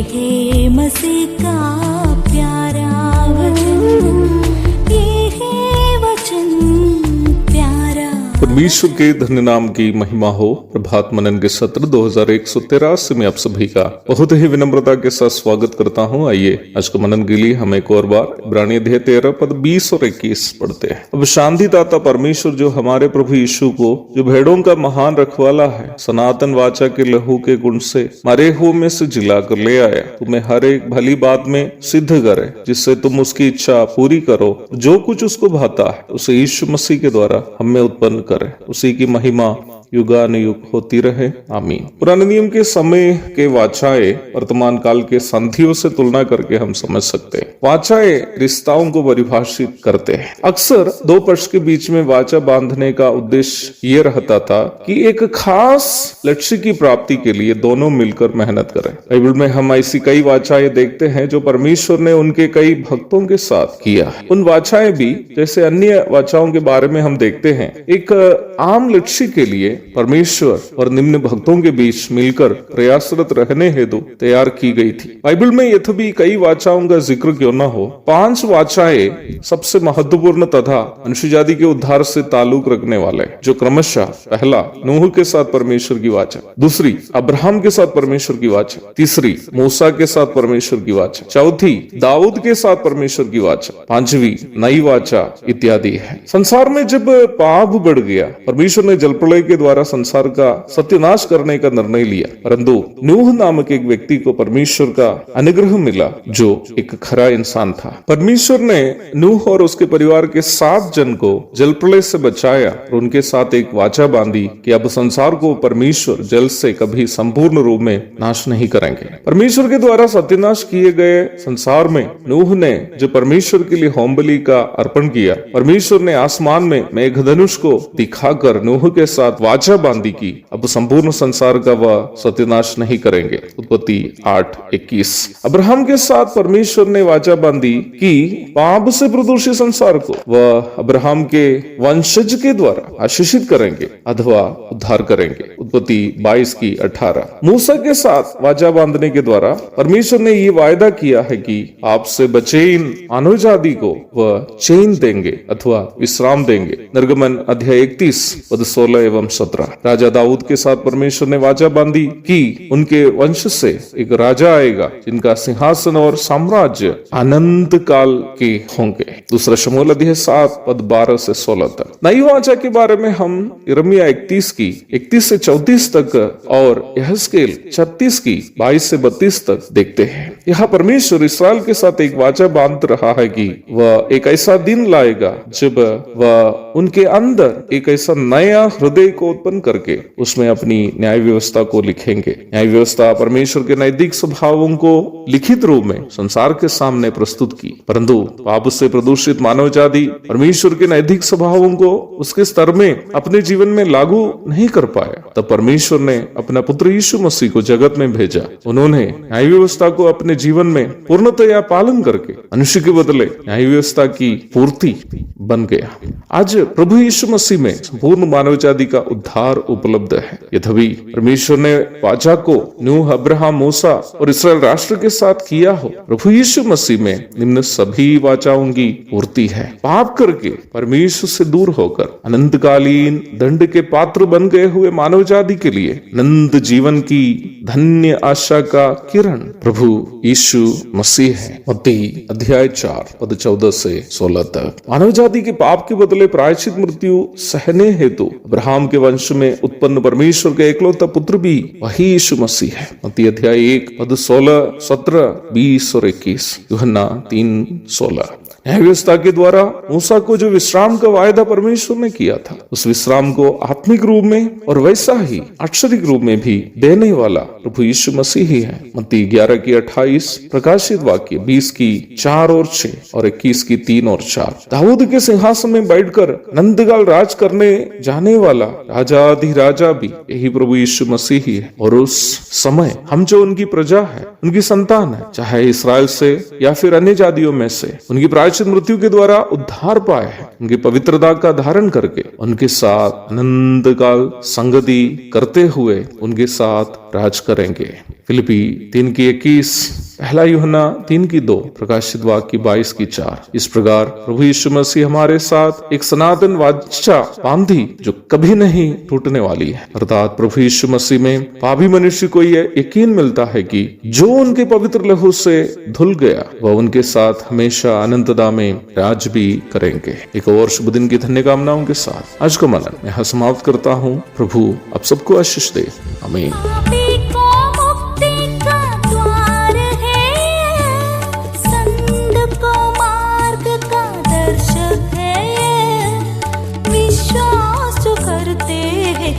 है मसीह का प्यारा वचन, ये है वचन प्यारा। परमेश्वर के धन्य नाम की महिमा हो। प्रभात मनन के सत्र 2183 में आप सभी का बहुत ही विनम्रता के साथ स्वागत करता हूं। आइए आज के मनन के लिए हम एक और बार इब्रानी अध्याय 13 पद 20 और 21 पढ़ते हैं। अब शांति दाता परमेश्वर जो हमारे प्रभु यीशु को, जो भेड़ों का महान रखवाला है, सनातन वाचा के लहू के गुण से मरे हुए में से जिला कर ले आया, तुम्हें हर एक भली बात में सिद्ध करे, जिससे तुम उसकी इच्छा पूरी करो। जो कुछ उसको भाता है उसे यीशु मसीह के द्वारा हमें उत्पन्न करे। उसी की महिमा युगानुयुग होती रहे, आमीन। पुराने नियम के समय के वाचाएं वर्तमान काल के संधियों से तुलना करके हम समझ सकते हैं। वाचाएं रिश्ताओं को परिभाषित करते हैं। अक्सर दो पक्ष के बीच में वाचा बांधने का उद्देश्य ये रहता था कि एक खास लक्ष्य की प्राप्ति के लिए दोनों मिलकर मेहनत करें। बाइबल में हम ऐसी कई वाचाएं देखते हैं जो परमेश्वर ने उनके कई भक्तों के साथ किया। उन वाचाएं भी, जैसे अन्य वाचाओं के बारे में हम देखते हैं, एक आम लक्ष्य के लिए परमेश्वर और निम्न भक्तों के बीच मिलकर प्रयासरत रहने हेतु तैयार की गई थी। बाइबल में यह भी कई वाचाओं का जिक्र क्यों न हो, 5 वाचाएं सबसे महत्वपूर्ण तथा मनुष्य जाति के उद्धार से ताल्लुक रखने वाले, जो क्रमशः पहला नूह के साथ परमेश्वर की वाचा, दूसरी अब्राहम के साथ परमेश्वर की वाचा, तीसरी मूसा के साथ परमेश्वर की वाचा, चौथी दाऊद के साथ परमेश्वर की वाचा, 5वीं नई वाचा इत्यादि है। संसार में जब पाप बढ़ गया, परमेश्वर ने जलप्रलय के द्वारा संसार का सत्यानाश करने का निर्णय लिया, परंतु नूह नामक एक व्यक्ति को परमेश्वर का अनुग्रह मिला जो एक खरा इंसान था। परमेश्वर ने नूह और उसके परिवार के 7 जन को जलप्रलय से बचाया और उनके साथ एक वाचा बांधी कि अब संसार को परमेश्वर जल से कभी संपूर्ण रूप में नाश नहीं करेंगे। परमेश्वर के द्वारा सत्यानाश किए गए संसार में नूह ने जो परमेश्वर के लिए होम बलि का अर्पण किया, परमेश्वर ने आसमान में मेघधनुष को दिखाकर नूह के साथ वाचा बांधी की अब संपूर्ण संसार का वह सत्यानाश नहीं करेंगे। उत्पत्ति 8:21। अब्राहम के साथ परमेश्वर ने वाचा बांधी कि पाप से प्रदूषित संसार को वह अब्राहम के वंशज के द्वारा आशीषित करेंगे अथवा उद्धार करेंगे। उत्पत्ति 22:18। मूसा के साथ वाचा बांधने के द्वारा परमेश्वर ने ये वायदा किया है कि आपसे बचे इन मानव जाति को वह चैन देंगे अथवा विश्राम देंगे। निर्गमन अध्याय 31 पद 16 एवं 17। राजा दाऊद के साथ परमेश्वर ने वाचा बांधी कि उनके वंश से एक राजा आएगा जिनका सिंहासन और साम्राज्य अनंत काल के होंगे। दूसरा शमूएल अध्याय 7 पद 12 से 16 तक। नई वाचा के बारे में हम यिर्मयाह 31 से 34 तक और यहेजकेल 36 की 22 से 32 तक देखते हैं। यहाँ परमेश्वर इस्राएल के साथ एक वाचा बांध रहा है कि वह एक ऐसा दिन लाएगा जब वह उनके अंदर एक ऐसा नया हृदय को उत्पन्न करके उसमें अपनी न्याय व्यवस्था को लिखेंगे। न्याय व्यवस्था परमेश्वर के नैतिक स्वभावों को लिखित रूप में संसार के सामने प्रस्तुत की, परंतु पाप से प्रदूषित मानव जाति परमेश्वर के नैतिक स्वभावों को उसके स्तर में अपने जीवन में लागू नहीं कर पाया। तब परमेश्वर ने अपना पुत्र यीशु मसीह को जगत में भेजा। उन्होंने न्याय व्यवस्था को अपने जीवन में पूर्णतया पालन करके मनुष्य के बदले न्याय व्यवस्था की पूर्ति बन गया। आज प्रभु यीशु मसीह में संपूर्ण मानव जाति का उद्धार उपलब्ध है। यद्यपि परमेश्वर ने वाचा को नूह, अब्राहम, मूसा और इस्राएल राष्ट्र के साथ किया हो, प्रभु यीशु मसीह में निम्न सभी वाचाओं की पूर्ति है। पाप करके परमेश्वर से दूर होकर अनंतकालीन दंड के पात्र बन गए हुए मानव जाति के लिए अनंत जीवन की धन्य आशा का किरण प्रभु यीशु मसीह है। मत्ती अध्याय 4 पद 14 से 16 तक। मानव जाति के पाप के बदले प्रायश्चित मृत्यु सहने हेतु अब्राहम के वंश में उत्पन्न परमेश्वर का एकलौता पुत्र भी वही यीशु मसीह है। मत्ती अध्याय 1 पद 16, 17, 20 और 21। यूहन्ना 3:16। न्याय व्यवस्था के द्वारा मूसा को जो विश्राम का वायदा परमेश्वर ने किया था, उस विश्राम को आत्मिक रूप में और वैसा ही अक्षरिक रूप में भी देने वाला प्रभु यीशु मसीह ही है। मत्ती 11:28, प्रकाशित वाक्य 20:4 और 6 और 21:3 और 4। दाऊद के सिंहासन में बैठकर अनंतकाल राज करने जाने वाला राजाधिराजा भी यही प्रभु यीशु मसीह ही है। और उस समय हम जो उनकी प्रजा है, उनकी संतान है, चाहे इस्राएल से या फिर अन्य जातियों में से, उनकी प्रायश्चित मृत्यु के द्वारा उद्धार पाए हैं, उनकी पवित्रता का धारण करके उनके साथ अनंत काल संगति करते हुए उनके साथ राज करेंगे। फिलिपी 3:21, पहला यूहन्ना 3:2, प्रकाशित वाक्य 22:4। इस प्रकार प्रभु यीशु मसीह हमारे साथ एक सनातन वाचा बांधी जो कभी नहीं टूटने वाली है, अर्थात प्रभु यीशु मसीह में पापी मनुष्य को यह यकीन मिलता है कि जो उनके पवित्र लहू से धुल गया वह उनके साथ हमेशा अनंतता में राज भी करेंगे। एक और शुभ दिन की धन्य कामनाओं के साथ आज का मनन मैं यहाँ समाप्त करता हूँ। प्रभु आप सबको आशीष दे। आमीन। पापी को मुक्ति का द्वार है, संत को मार्ग का दर्शक है, विश्वास जो करते हैं